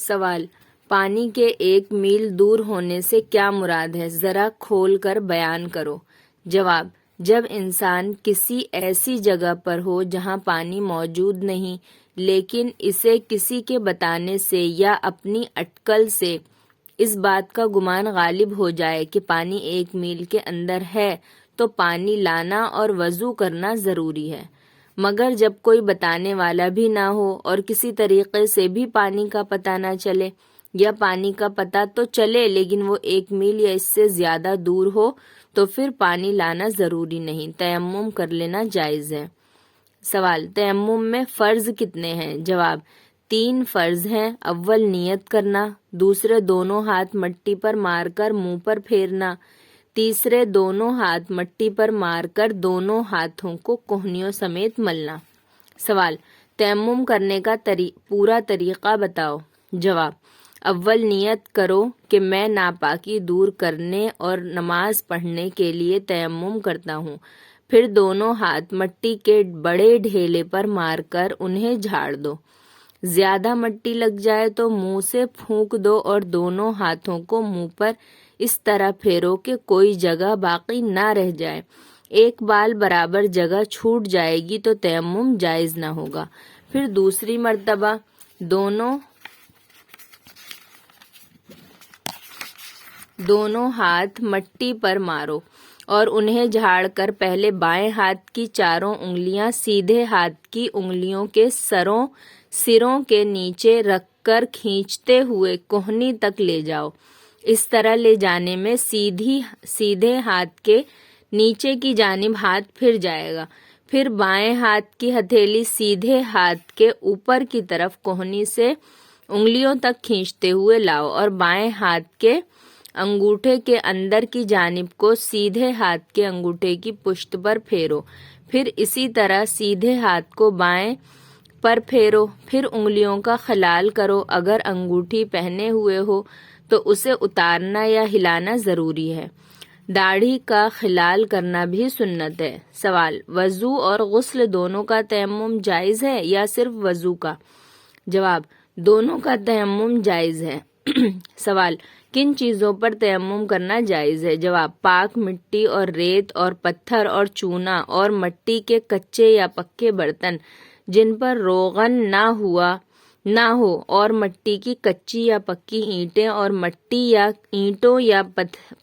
سوال: پانی کے 1 میل دور ہونے سے کیا مراد ہے؟ ذرا کھول کر بیان کرو۔ جواب: جب انسان کسی ایسی جگہ پر ہو جہاں پانی موجود نہیں، لیکن اسے کسی کے بتانے سے یا اپنی اٹکل سے اس بات کا گمان غالب ہو جائے کہ پانی 1 میل کے اندر ہے، تو پانی لانا اور وضو کرنا ضروری ہے۔ مگر جب کوئی بتانے والا بھی نہ ہو اور کسی طریقے سے بھی پانی کا پتہ نہ چلے، یا پانی کا پتہ تو چلے لیکن وہ 1 میل یا اس سے زیادہ دور ہو، تو پھر پانی لانا ضروری نہیں، تیمم کر لینا جائز ہے۔ سوال: تیمم میں فرض کتنے ہیں؟ جواب: 3 فرض ہیں۔ اول نیت کرنا، دوسرے دونوں ہاتھ مٹی پر مار کر منہ پر پھیرنا، تیسرے دونوں ہاتھ مٹی پر مار کر دونوں ہاتھوں کو کوہنیوں سمیت ملنا۔ سوال: تیمم کرنے کا پورا طریقہ بتاؤ۔ جواب: اول نیت کرو کہ میں ناپاکی دور کرنے اور نماز پڑھنے کے لیے تیمم کرتا ہوں، پھر دونوں ہاتھ مٹی کے بڑے ڈھیلے پر مار کر انہیں جھاڑ دو۔ زیادہ مٹی لگ جائے تو منہ سے پھونک دو اور دونوں ہاتھوں کو منہ پر اس طرح پھیرو کہ کوئی جگہ باقی نہ رہ جائے۔ ایک بال برابر جگہ چھوٹ جائے گی تو تیمم جائز نہ ہوگا۔ پھر دوسری مرتبہ دونوں ہاتھ مٹی پر مارو اور انہیں جھاڑ کر پہلے بائیں ہاتھ کی چاروں انگلیاں سیدھے ہاتھ کی انگلیوں کے سروں کے نیچے رکھ کر کھینچتے ہوئے کوہنی تک لے جاؤ۔ اس طرح لے جانے میں سیدھے ہاتھ کے نیچے کی جانب ہاتھ پھر جائے گا۔ پھر بائیں ہاتھ کی ہتھیلی سیدھے ہاتھ کے اوپر کی طرف کوہنی سے انگلیوں تک کھینچتے ہوئے لاؤ اور بائیں ہاتھ کے انگوٹھے کے اندر کی جانب کو سیدھے ہاتھ کے انگوٹھے کی پشت پر پھیرو۔ پھر اسی طرح سیدھے ہاتھ کو بائیں پر پھیرو۔ پھر انگلیوں کا خلال کرو۔ اگر انگوٹھی پہنے ہوئے ہو تو اسے اتارنا یا ہلانا ضروری ہے۔ داڑھی کا خلال کرنا بھی سنت ہے۔ سوال: وضو اور غسل دونوں کا تیمم جائز ہے یا صرف وضو کا؟ جواب: دونوں کا تیمم جائز ہے۔ سوال: کن چیزوں پر تیمم کرنا جائز ہے؟ جواب: پاک مٹی اور ریت اور پتھر اور چونا اور مٹی کے کچے یا پکے برتن جن پر روغن نہ ہو اور مٹی کی کچی یا پکی اینٹیں اور مٹی یا اینٹوں یا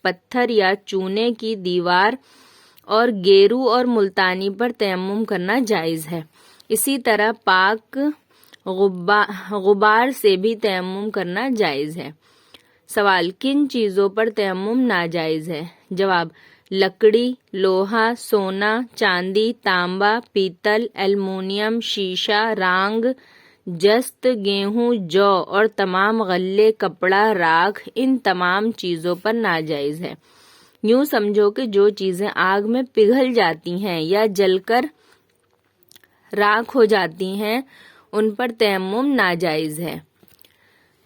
پتھر یا چونے کی دیوار اور گیرو اور ملتانی پر تیمم کرنا جائز ہے۔ اسی طرح پاک غبار سے بھی تیمم کرنا جائز ہے۔ سوال: کن چیزوں پر تیمم ناجائز ہے؟ جواب: لکڑی، لوہا، سونا، چاندی، تانبا، پیتل، ایلومینیم، شیشہ، رانگ، جست، گیہوں، جو اور تمام غلے، کپڑا، راکھ، ان تمام چیزوں پر ناجائز ہے۔ یوں سمجھو کہ جو چیزیں آگ میں پگھل جاتی ہیں یا جل کر راکھ ہو جاتی ہیں ان پر تیمم ناجائز ہے۔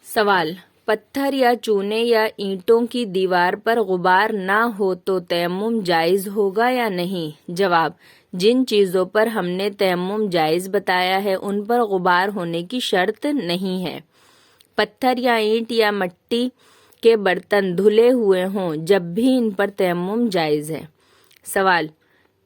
سوال: پتھر یا چونے یا اینٹوں کی دیوار پر غبار نہ ہو تو تیمم جائز ہوگا یا نہیں؟ جواب: جن چیزوں پر ہم نے تیمم جائز بتایا ہے ان پر غبار ہونے کی شرط نہیں ہے۔ پتھر یا اینٹ یا مٹی کے برتن دھلے ہوئے ہوں جب بھی ان پر تیمم جائز ہے۔ سوال: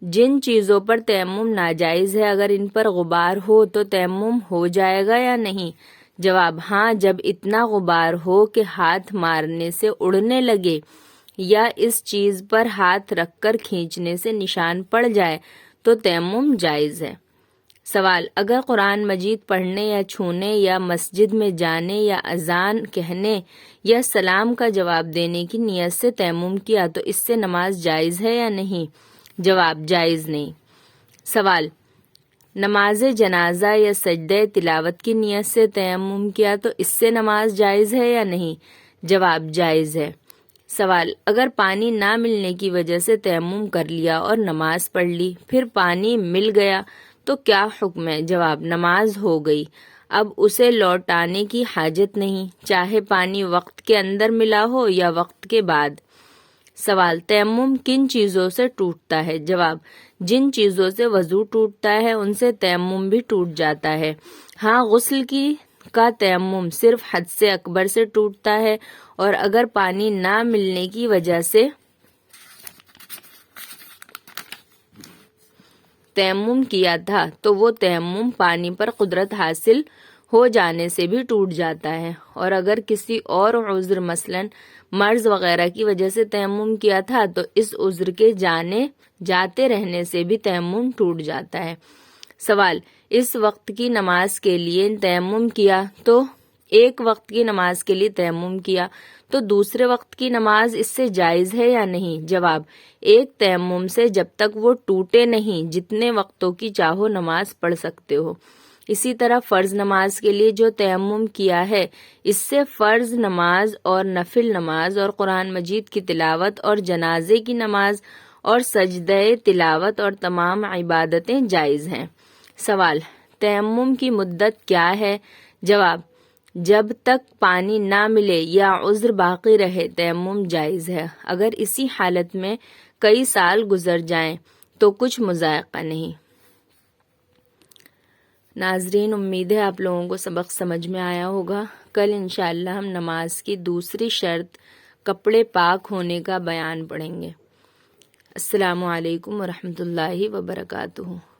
جن چیزوں پر تیمم ناجائز ہے اگر ان پر غبار ہو تو تیمم ہو جائے گا یا نہیں؟ جواب: ہاں، جب اتنا غبار ہو کہ ہاتھ مارنے سے اڑنے لگے یا اس چیز پر ہاتھ رکھ کر کھینچنے سے نشان پڑ جائے تو تیمم جائز ہے۔ سوال: اگر قرآن مجید پڑھنے یا چھونے یا مسجد میں جانے یا اذان کہنے یا سلام کا جواب دینے کی نیت سے تیمم کیا تو اس سے نماز جائز ہے یا نہیں؟ جواب: جائز نہیں۔ سوال: نماز جنازہ یا سجدہ تلاوت کی نیت سے تیمم کیا تو اس سے نماز جائز ہے یا نہیں؟ جواب: جائز ہے۔ سوال: اگر پانی نہ ملنے کی وجہ سے تیمم کر لیا اور نماز پڑھ لی، پھر پانی مل گیا تو کیا حکم ہے؟ جواب: نماز ہو گئی، اب اسے لوٹانے کی حاجت نہیں، چاہے پانی وقت کے اندر ملا ہو یا وقت کے بعد۔ سوال: تیمم کن چیزوں سے ٹوٹتا ہے؟ جواب: جن چیزوں سے وضو ٹوٹتا ہے ان سے تیمم بھی ٹوٹ جاتا ہے۔ ہاں، غسل کا تیمم صرف حد سے اکبر سے ٹوٹتا ہے، اور اگر پانی نہ ملنے کی وجہ سے تیمم کیا تھا تو وہ تیمم پانی پر قدرت حاصل ہو جانے سے بھی ٹوٹ جاتا ہے، اور اگر کسی اور عذر مثلاً مرض وغیرہ کی وجہ سے تیمم کیا تھا تو اس عذر کے جاتے رہنے سے بھی تیمم ٹوٹ جاتا ہے۔ سوال، اس وقت کی نماز کے لیے تیمم کیا تو ایک وقت کی نماز کے لیے تیمم کیا تو دوسرے وقت کی نماز اس سے جائز ہے یا نہیں؟ جواب، ایک تیمم سے جب تک وہ ٹوٹے نہیں جتنے وقتوں کی چاہو نماز پڑھ سکتے ہو۔ اسی طرح فرض نماز کے لیے جو تیمم کیا ہے اس سے فرض نماز اور نفل نماز اور قرآن مجید کی تلاوت اور جنازے کی نماز اور سجدہ تلاوت اور تمام عبادتیں جائز ہیں۔ سوال، تیمم کی مدت کیا ہے؟ جواب، جب تک پانی نہ ملے یا عذر باقی رہے تیمم جائز ہے۔ اگر اسی حالت میں کئی سال گزر جائیں تو کچھ مضائقہ نہیں۔ ناظرین، امید ہے آپ لوگوں کو سبق سمجھ میں آیا ہوگا۔ کل انشاءاللہ ہم نماز کی دوسری شرط کپڑے پاک ہونے کا بیان پڑھیں گے۔ السلام علیکم ورحمۃ اللہ وبرکاتہ۔